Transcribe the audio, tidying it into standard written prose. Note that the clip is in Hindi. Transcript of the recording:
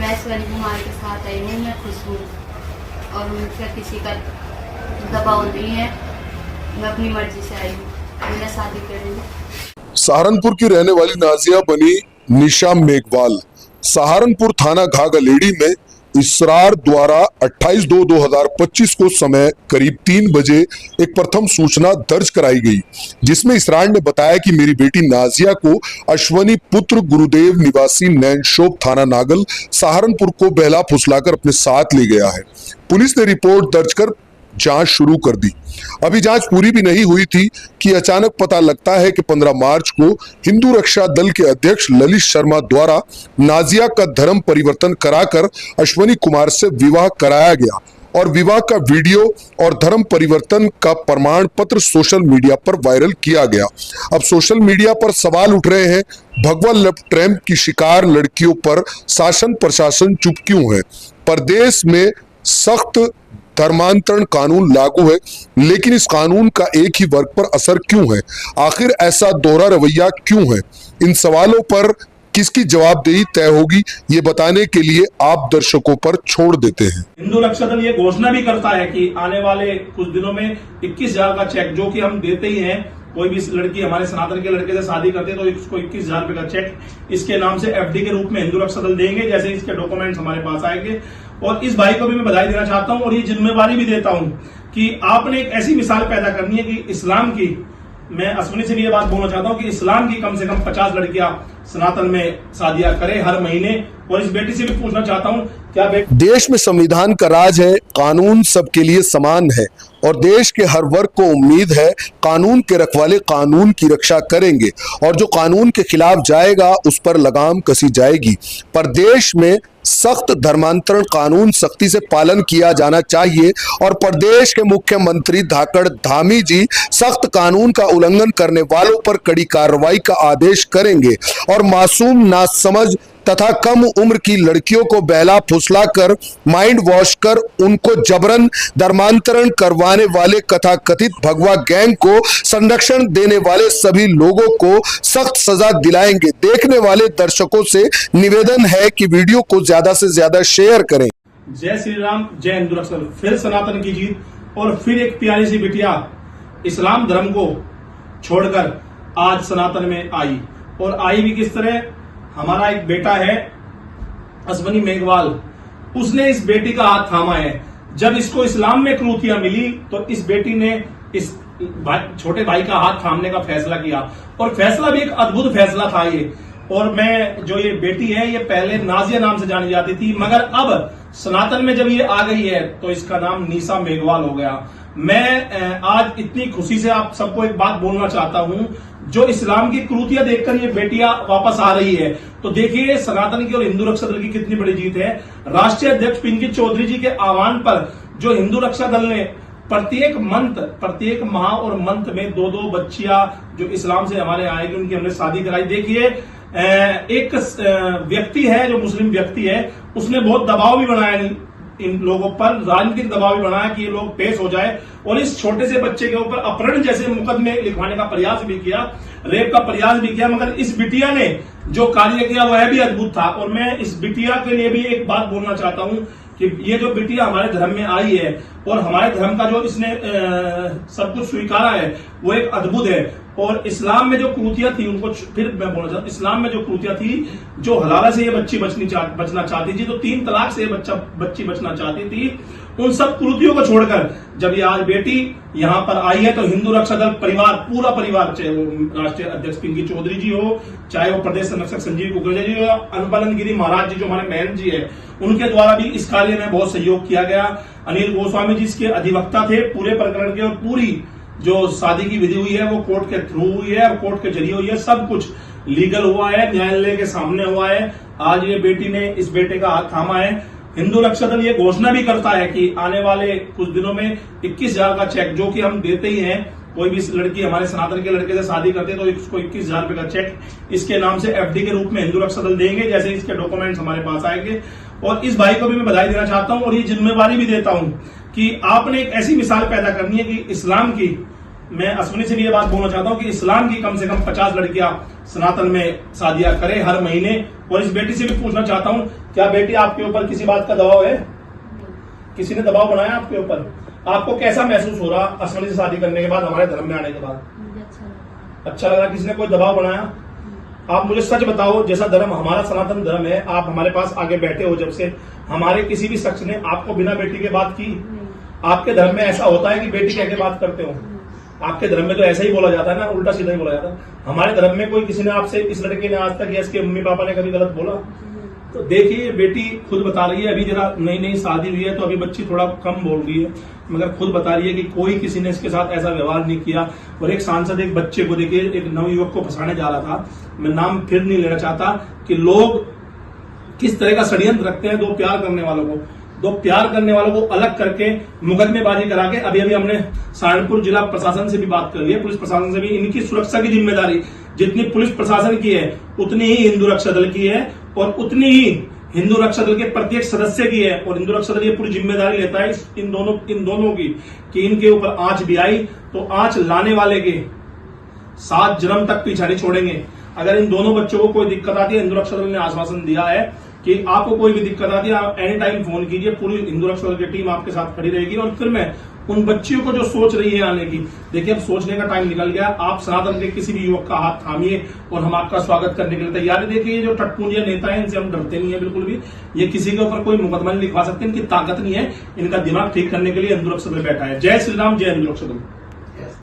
मैं स्वर्ण कुमार के साथ आई हूँ, मैं खुश हूँ और उनका किसी का दबाव नहीं है। मैं अपनी मर्जी से आई हूँ, मैं शादी करूँगी। सहारनपुर की रहने वाली नाजिया बनी निशा मेघवाल सहारनपुर थाना घाघलेड़ी में इसरार द्वारा 28/2/2025 को समय करीब 3 बजे एक प्रथम सूचना दर्ज कराई गई, जिसमें इसरार ने बताया कि मेरी बेटी नाजिया को अश्वनी पुत्र गुरुदेव निवासी नैनशोप थाना नागल सहारनपुर को बहला फुसलाकर अपने साथ ले गया है। पुलिस ने रिपोर्ट दर्ज कर जांच शुरू कर दी। अभी जांच पूरी भी नहीं हुई थी कि अचानक पता लगता है कि 15 मार्च को हिंदू रक्षा दल के अध्यक्ष ललित शर्मा द्वारा नाजिया का धर्म परिवर्तन कराकर अश्वनी कुमार से विवाह कराया गया और विवाह का वीडियो और धर्म परिवर्तन का प्रमाण पत्र सोशल मीडिया पर वायरल किया गया। अब सोशल मीडिया पर सवाल उठ रहे हैं, भगवा लव ट्रैम्प की शिकार लड़कियों पर शासन प्रशासन चुप क्यों है? प्रदेश में सख्त धर्मांतरण कानून लागू है, लेकिन इस कानून का एक ही वर्ग पर असर क्यों है? आखिर ऐसा दोहरा रवैया क्यों है? इन सवालों पर किसकी जवाबदेही तय होगी, ये बताने के लिए आप दर्शकों पर छोड़ देते हैं। हिंदू रक्षा दल ये घोषणा भी करता है कि आने वाले कुछ दिनों में 21,000 का चेक, जो कि हम देते ही हैं, कोई भी लड़की हमारे सनातन के लड़के से शादी करते हैं तो उसको 21,000 रुपए का चेक इसके नाम से एफडी के रूप में हिंदू रक्षा दल देंगे, जैसे इसके डॉक्यूमेंट्स हमारे पास आएंगे। और इस भाई को भी मैं बधाई देना चाहता हूं और ये जिम्मेवारी भी देता हूं कि आपने एक ऐसी मिसाल पैदा करनी है कि इस्लाम की, मैं अश्विनी से भी ये बात बोलना चाहता हूं कि इस्लाम की कम से कम 50 लड़कियां सनातन में शादियां करें हर महीने। और इस बेटी से भी पूछना चाहता हूं, क्या बेटी देश में संविधान का राज है, कानून सबके लिए समान है और देश के हर वर्ग को उम्मीद है कानून के रखवाले कानून की रक्षा करेंगे और जो कानून के खिलाफ जाएगा उस पर लगाम कसी जाएगी। पर देश में सख्त धर्मांतरण कानून सख्ती से पालन किया जाना चाहिए और प्रदेश के मुख्यमंत्री धाकड़ धामी जी सख्त कानून का उल्लंघन करने वालों पर कड़ी कार्रवाई का आदेश करेंगे और मासूम नासमझ तथा कम उम्र की लड़कियों को बहला फुसला कर माइंड वॉश कर उनको जबरन धर्मांतरण करवाने वाले कथाकथित भगवा गैंग को संरक्षण देने वाले सभी लोगों को सख्त सजा दिलाएंगे। देखने वाले दर्शकों से निवेदन है कि वीडियो को ज्यादा से ज्यादा शेयर करें। जय श्री राम, जय हिंदू रक्षा दल। फिर सनातन की जीत और फिर एक प्यारी सी बिटिया इस्लाम धर्म को छोड़कर आज सनातन में आई। और आई भी किस तरह? हमारा एक बेटा है अश्वनी मेघवाल, उसने इस बेटी का हाथ थामा है। जब इसको इस्लाम में क्रूतियां मिली तो इस बेटी ने इस छोटे भाई का हाथ थामने का फैसला किया और फैसला भी एक अद्भुत फैसला था ये। और मैं जो ये बेटी है, ये पहले नाजिया नाम से जानी जाती थी, मगर अब सनातन में जब ये आ गई है तो इसका नाम निशा मेघवाल हो गया। मैं आज इतनी खुशी से आप सबको एक बात बोलना चाहता हूं, जो इस्लाम की क्रूतियां देखकर ये बेटियां वापस आ रही है, तो देखिए सनातन की और हिंदू रक्षा दल की कितनी बड़ी जीत है। राष्ट्रीय अध्यक्ष पिंकी चौधरी जी के आह्वान पर जो हिंदू रक्षा दल ने प्रत्येक माह और मंथ में 2-2 बच्चियां जो इस्लाम से हमारे आएगी उनकी हमने शादी कराई। देखिए एक व्यक्ति है जो मुस्लिम व्यक्ति है, उसने बहुत दबाव भी बनाया इन लोगों पर, राजनीतिक दबाव भी बनाया कि ये लोग पेश हो जाए और इस छोटे से बच्चे के ऊपर अपहरण जैसे मुकदमे लिखवाने का प्रयास भी किया, रेप का प्रयास भी किया। मगर इस बिटिया ने जो कार्य किया वह भी अद्भुत था। और मैं इस बिटिया के लिए भी एक बात बोलना चाहता हूं कि ये जो बिटिया हमारे धर्म में आई है और हमारे धर्म का जो इसने सब कुछ स्वीकारा है वो एक अद्भुत है। और इस्लाम में जो क्रूतियां थी उनको फिर मैं बोलना चाहता हूं, इस्लाम में जो क्रूतियां थी, जो हलाला से ये बच्ची बचना चाहती थी, जो 3 तलाक से बच्ची बचना चाहती थी, उन सब क्रूतियों को छोड़कर जब ये आज बेटी यहां पर आई है तो हिंदू रक्षा दल परिवार, पूरा परिवार, चाहे वो राष्ट्रीय अध्यक्ष पिंकी चौधरी जी हो, चाहे वो प्रदेश संरक्षक संजीव कुकरेजा जी हो, अनुपालन गिरी महाराज जी जो हमारे बहन जी है, उनके द्वारा भी इस कार्य में बहुत सहयोग किया गया। अनिल गोस्वामी जी इसके अधिवक्ता थे पूरे प्रकरण के, और पूरी जो शादी की विधि हुई है वो कोर्ट के थ्रू हुई है और कोर्ट के जरिए हुई है। सब कुछ लीगल हुआ है, न्यायालय के सामने हुआ है। आज ये बेटी ने इस बेटे का हाथ थामा है। हिंदू रक्षा दल ये घोषणा भी करता है कि आने वाले कुछ दिनों में 21,000 का चेक, जो कि हम देते ही हैं, कोई भी लड़की हमारे सनातन के लड़के से शादी करते हैं तो उसको 21,000 रुपए का चेक इसके नाम से एफडी के रूप में हिंदू रक्षा दल देंगे, जैसे इसके डॉक्यूमेंट्स हमारे पास आएंगे। और इस भाई को भी मैं बधाई देना चाहता हूं और ये जिम्मेवारी भी देता हूं कि आपने एक ऐसी मिसाल पैदा करनी है कि इस्लाम की, मैं अश्विनी से भी ये बात बोलना चाहता हूं कि इस्लाम की कम से कम 50 लड़कियां सनातन में शादियां करे हर महीने। और इस बेटी से भी पूछना चाहता हूं, क्या बेटी आपके ऊपर किसी बात का दबाव है? किसी ने दबाव बनाया आपके ऊपर? आपको कैसा महसूस हो रहा असमणी से शादी करने के बाद, हमारे धर्म में आने के बाद? अच्छा लगा। किसी ने कोई दबाव बनाया? आप मुझे सच बताओ, जैसा धर्म हमारा सनातन धर्म है, आप हमारे पास आगे बैठे हो जब से, हमारे किसी भी शख्स ने आपको बिना बेटी के बात की? आपके धर्म में ऐसा होता है कि बेटी कह के बात करते हो? आपके धर्म में तो ऐसा ही बोला जाता है ना, उल्टा सीधा ही बोला जाता है। हमारे धर्म में कोई किसी ने आपसे, इस लड़के ने आज तक या इसके मम्मी पापा ने कभी गलत बोला? तो देखिए, बेटी खुद बता रही है, अभी जरा नई नई शादी हुई है तो अभी बच्ची थोड़ा कम बोल रही है, मगर खुद बता रही है कि कोई किसी ने इसके साथ ऐसा व्यवहार नहीं किया। और एक सांसद एक बच्चे को, देखिए एक नवयुवक को फंसाने जा रहा था, मैं नाम फिर नहीं लेना चाहता, कि लोग किस तरह का षड्यंत्र रखते हैं दो प्यार करने वालों को अलग करके मुकदमेबाजी करा के। अभी अभी हमने सहारनपुर जिला प्रशासन से भी बात कर ली है, पुलिस प्रशासन से भी। इनकी सुरक्षा की जिम्मेदारी जितनी पुलिस प्रशासन की है उतनी ही हिंदू रक्षा दल की है, और उतनी ही हिंदू रक्षा दल के प्रत्येक सदस्य की है। और हिंदू रक्षा दल ये पूरी जिम्मेदारी लेता है इन दोनों की, कि इनके ऊपर आंच भी आई तो आंच लाने वाले के 7 जन्म तक पीछा नहीं छोड़ेंगे। अगर इन दोनों बच्चों को कोई दिक्कत आती है, हिंदू रक्षा दल ने आश्वासन दिया है कि आपको कोई भी दिक्कत आती है आप एनी टाइम फोन कीजिए, पूरी हिंदू रक्षा दल की टीम आपके साथ खड़ी रहेगी। और फिर मैं उन बच्चियों को जो सोच रही है आने की, देखिए अब सोचने का टाइम निकल गया। आप सनातन के किसी भी युवक का हाथ थामिए और हम आपका स्वागत करने के लिए तैयार है। देखिए ये जो टटपूंजिया नेता है, इनसे हम डरते नहीं है बिल्कुल भी। ये किसी के ऊपर कोई मुकदमा नहीं लिखवा सकते, इनकी ताकत नहीं है। इनका दिमाग ठीक करने के लिए हिंदू रक्षा दल बैठा है। जय श्री राम, जय हिंदू रक्षा दल।